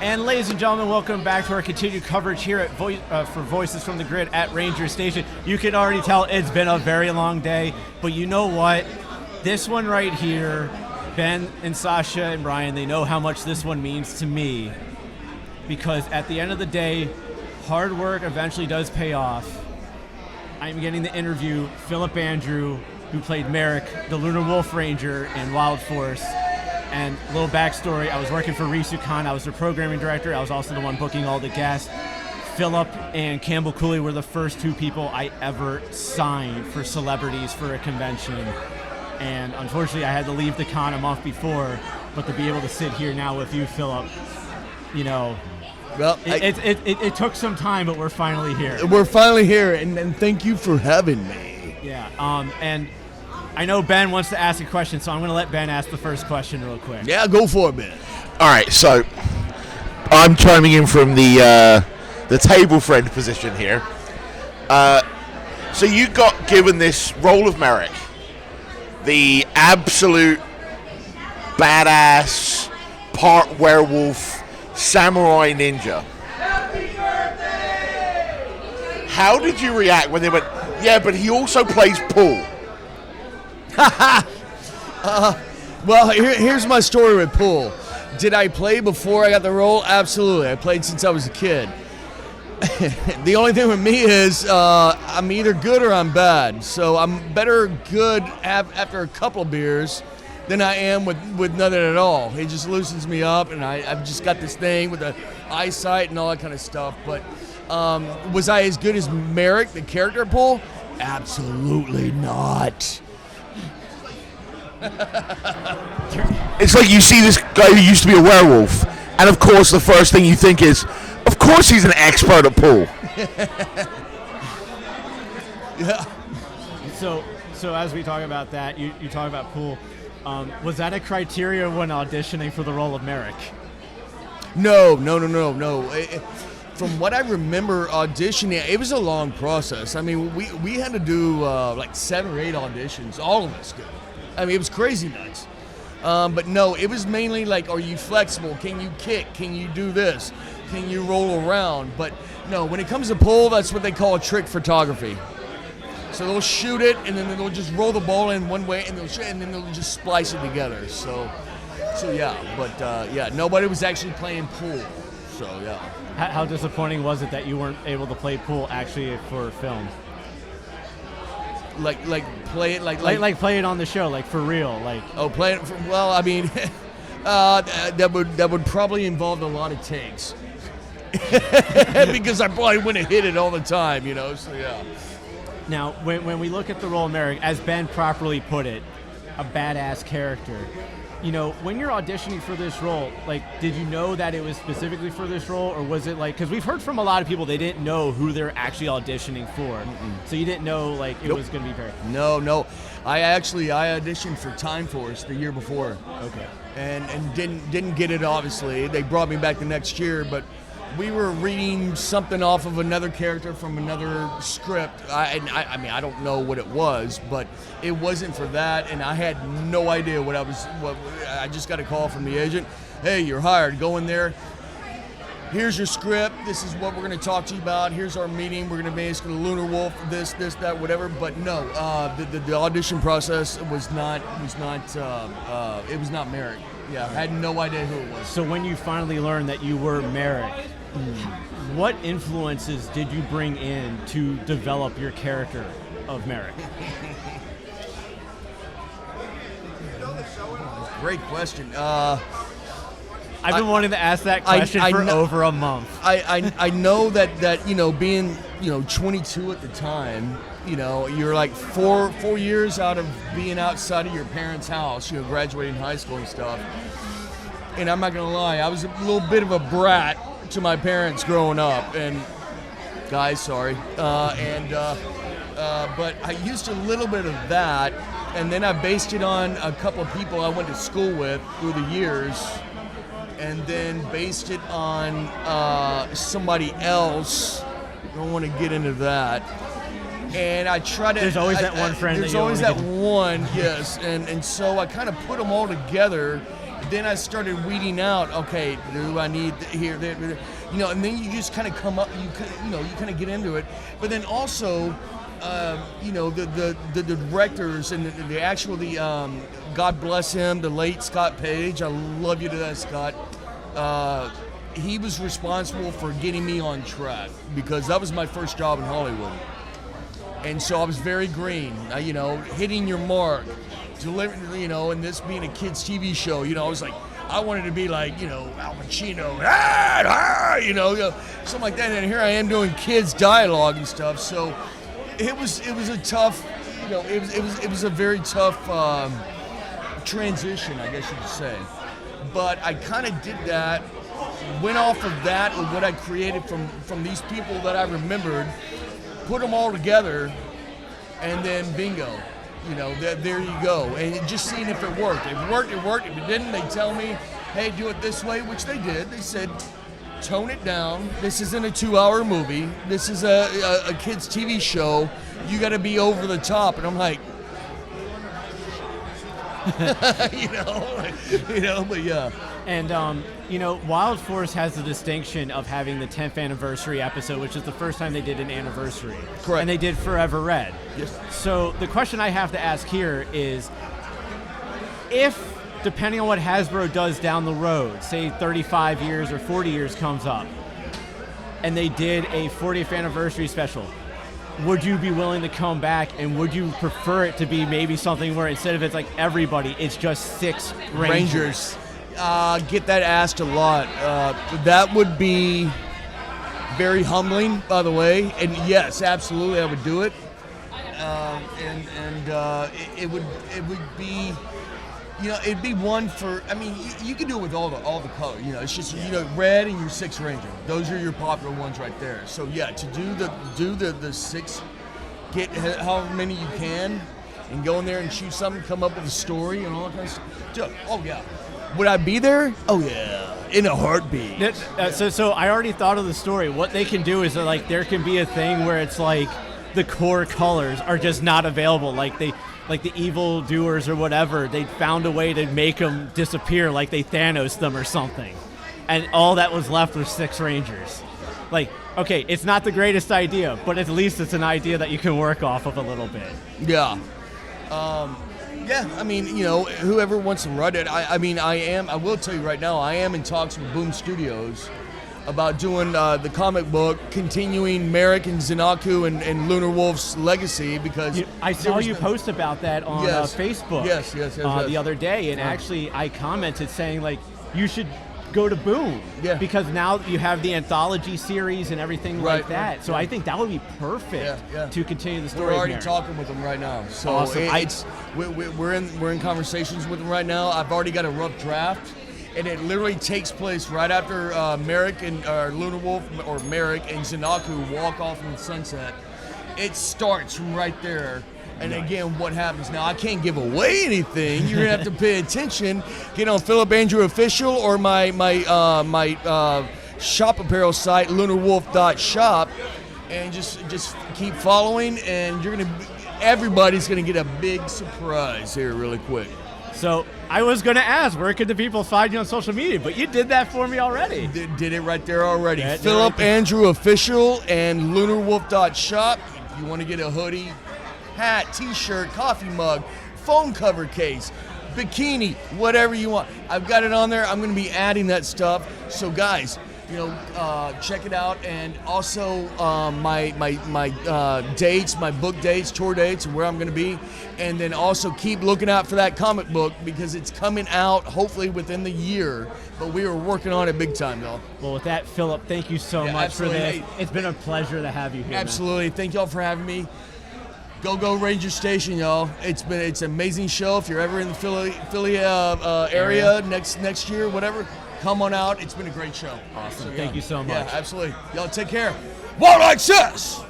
And ladies and gentlemen, welcome back to our continued coverage here at for Voices from the Grid at Ranger Station. You can already tell it's been a very long day, but you know what? This one right here, Ben and Sasha and Brian, they know how much this one means to me, because at the end of the day, hard work eventually does pay off. I'm getting to interview Phillip Andrew, who played Merrick, the Lunar Wolf Ranger in Wild Force. And a little backstory, I was working for Risukan. I was the programming director. I was also the one booking all the guests. Phillip and Campbell Cooley were the first two people I ever signed for celebrities for a convention. And unfortunately, I had to leave the con a month before. But to be able to sit here now with you, Phillip, you know, well, it took some time, but we're finally here. We're finally here, and thank you for having me. Yeah, and I know Ben wants to ask a question, so I'm going to let Ben ask the first question real quick. Yeah, go for it, Ben. All right, so I'm chiming in from the table friend position here. So you got given this role of Merrick, the absolute badass, part werewolf, samurai ninja. Happy birthday! How did you react when they went, yeah, but he also plays pool? Well, here's my story with pool. Did I play before I got the role? Absolutely. I played since I was a kid. The only thing with me is I'm either good or I'm bad. So I'm better good after a couple of beers than I am with nothing at all. It just loosens me up, and I've just got this thing with the eyesight and all that kind of stuff. But was I as good as Merrick, the character pool? Absolutely not. It's like you see this guy who used to be a werewolf, and of course the first thing you think is, of course he's an expert at pool. Yeah. So as we talk about that, you talk about pool. Was that a criteria when auditioning for the role of Merrick? No. From what I remember auditioning, it was a long process. I mean, we had to do like 7 or 8 auditions, all of us did. I mean, it was crazy nuts. But no, it was mainly like, are you flexible? Can you kick? Can you do this? Can you roll around? But no, when it comes to pole, that's what they call a trick photography. So they'll shoot it, and then they'll just roll the ball in one way, and they'll just splice it together. So yeah. But yeah, nobody was actually playing pool. So yeah. How disappointing was it that you weren't able to play pool actually for film? Like play it like play it on the show, like for real, like. Oh, play it. Well, I mean, that would probably involve a lot of takes, because I probably wouldn't hit it all the time, you know. So yeah. Now, when we look at the role of Merrick, as Ben properly put it, a badass character. You know, when you're auditioning for this role, like, did you know that it was specifically for this role, or was it like, because we've heard from a lot of people they didn't know who they're actually auditioning for, so you didn't know like it was going to be Merrick? No. I auditioned for Time Force the year before. Okay. And didn't get it, obviously. They brought me back the next year, but we were reading something off of another character from another script. I mean, I don't know what it was, but it wasn't for that, and I had no idea what I just got a call from the agent. Hey, you're hired. Go in there. Here's your script. This is what we're going to talk to you about. Here's our meeting. We're going to basically Lunar Wolf, this, that, whatever. But no, the audition process was not Merrick. Yeah, I had no idea who it was. So when you finally learned that you were Merrick, what influences did you bring in to develop your character of Merrick? Great question. I've been wanting to ask that question for over a month. I know that you know, being 22 at the time, you know, you're like four years out of being outside of your parents' house, you know, graduating high school and stuff. And I'm not gonna lie, I was a little bit of a brat to my parents growing up, and guys, sorry. But I used a little bit of that, and then I based it on a couple of people I went to school with through the years, and then based it on somebody else. I don't want to get into that. And I try to. There's always that one friend. There's always that one, yes. And so I kind of put them all together Then I started weeding out. Okay, do I need here, there, you know? And then you just kind of come up. You kind of get into it. But then also, you know, the directors and the God bless him, the late Scott Page. I love you to that, Scott. He was responsible for getting me on track because that was my first job in Hollywood. And so I was very green, you know, hitting your mark, delivering, you know, and this being a kids' TV show, you know, I was like, I wanted to be like, you know, Al Pacino, you know, something like that. And here I am doing kids' dialogue and stuff. So it was a tough, you know, it was a very tough transition, I guess you could say. But I kind of did that, went off of that, or what I created from these people that I remembered, put them all together, and then bingo, you know, there you go. And just seeing if it worked. If it worked, it worked. If it didn't, they tell me, hey, do it this way, which they did. They said, tone it down. This isn't a 2-hour movie. This is a kid's TV show. You got to be over the top. And I'm like, you know, but yeah. And, you know, Wild Force has the distinction of having the 10th anniversary episode, which is the first time they did an anniversary. Correct. And they did Forever Red. Yes. So the question I have to ask here is, if, depending on what Hasbro does down the road, say 35 years or 40 years comes up, and they did a 40th anniversary special, would you be willing to come back, and would you prefer it to be maybe something where instead of it's like everybody, it's just 6 Rangers? Get that asked a lot. That would be very humbling, by the way. And yes, absolutely, I would do it. It would be, you know, it'd be one for. I mean, you can do it with all the color. You know, it's just, you know, red and your 6 Ranger. Those are your popular ones right there. So yeah, to do the 6, get however many you can, and go in there and shoot something, come up with a story and all that kind of stuff. Oh yeah. Would I be there? Oh yeah, in a heartbeat. So I already thought of the story. What they can do is that, like, there can be a thing where it's like the core colors are just not available. Like the evil doers or whatever, they found a way to make them disappear, like they Thanos them or something. And all that was left was 6 Rangers. Like, okay, it's not the greatest idea, but at least it's an idea that you can work off of a little bit. Yeah. Yeah, I mean, you know, whoever wants to run it, I will tell you right now, I am in talks with Boom Studios about doing the comic book, continuing Merrick and Xenaku and Lunar Wolf's legacy, because... I saw you post about that on Facebook yes, the other day, and actually I commented saying, like, you should go to Boom, because now you have the anthology series and everything like that. Right, so I think that would be perfect to continue the story. We're already talking with them right now. So awesome. We're in conversations with them right now. I've already got a rough draft, and it literally takes place right after Merrick and Lunar Wolf, or Merrick and Xenaku walk off in the sunset. It starts from right there. And again, what happens now? I can't give away anything. You're gonna have to pay attention. Get on Phillip Andrew Official or my shop apparel site, lunarwolf.shop, and just keep following. And everybody's gonna get a big surprise here, really quick. So I was gonna ask, where could the people find you on social media? But you did that for me already. Did it right there already. Phillip Andrew Official and lunarwolf.shop. If you want to get a hoodie, hat, t-shirt, coffee mug, phone cover case, bikini, whatever you want. I've got it on there. I'm going to be adding that stuff. So guys, you know, check it out. And also my dates, my book dates, tour dates, and where I'm going to be. And then also keep looking out for that comic book, because it's coming out hopefully within the year. But we are working on it big time, y'all. Well, with that, Phillip, thank you so much for this. Hey, it's been a pleasure to have you here. Absolutely. Man. Thank y'all for having me. Go Ranger Station, y'all! It's an amazing show. If you're ever in the Philly area next year, whatever, come on out. It's been a great show. Awesome. Thank you so much. Yeah, absolutely. Y'all take care. Wild Access!